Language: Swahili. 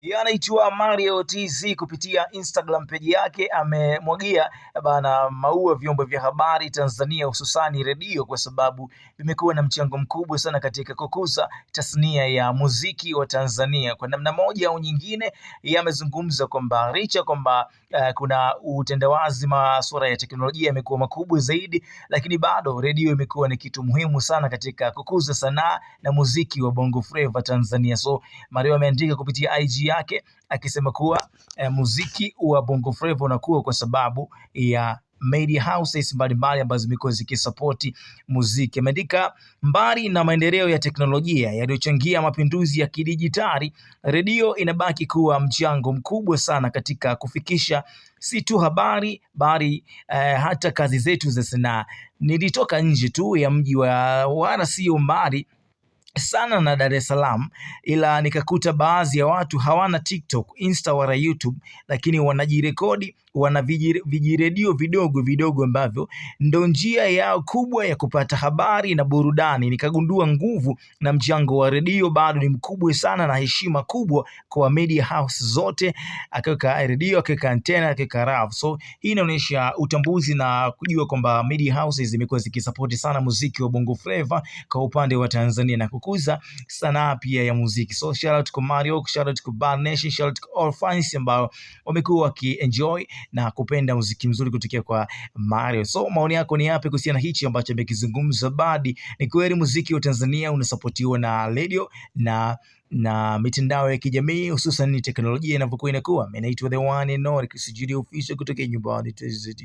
Yeye anaitwa Mario TZ kupitia Instagram page yake amemwagia bana maua vyombo vya habari Tanzania, hususani redio, kwa sababu vimekuwa na mchango mkubwa sana katika kukuza tasnia ya muziki wa Tanzania. Kwa namna moja au nyingine, yeye amezungumza kwamba licha kwamba kuna utendawazi, masuala ya teknolojia yamekuwa makubwa zaidi, lakini bado redio imekuwa ni kitu muhimu sana katika kukuza sanaa na muziki wa Bongo Flava Tanzania. So Mario ameandika kupitia IG yake akisema kuwa muziki wa Bongo Flava unakuwa kwa sababu ya media houses mbalimbali ambazo zimekuwa zikisapoti muziki. Ameandika, mbali na maendeleo ya teknolojia yaliyochangia mapinduzi ya kidijitali, redio inabaki kuwa mchango mkubwa sana katika kufikisha si tu habari bali hata kazi zetu za sanaa. Nilitoka nje tu ya mji wala sio mbali sana na Dar es Salaam, ila nikakuta baadhi ya watu hawana TikTok, Insta wala YouTube, lakini wanajirekodi, wana vijiredio vidogo vidogo ambavyo ndo njia yao kubwa ya kupata habari na burudani. Nikagundua nguvu na mchango wa redio bado ni mkubwa sana, na heshima kubwa kwa media house zote, akiweka redio, akiweka antena, akiweka RAV. So hii inaonyesha utambuzi na kujua kwamba media houses zimekuwa zikisupport sana muziki wa Bongo Flava kwa upande wa Tanzania na kukuza sanaa pia ya muziki. So shout out kwa Mario, shout out kwa Bad Nation, shout out kwa all fans ambao wamekuwa wakienjoy na kupenda muziki mzuri kutokea kwa Mario. So maoni yako ni yapi kuhusiana hichi ambacho amekizungumza Badi? Ni kweli muziki wa Tanzania unasapotiwa na radio na mitandao ya kijamii, hususan ni teknolojia inavyokuwa inakuwa. Mimi naitwa The One and Only Chris Judy Official kutoka nyumbani TZ.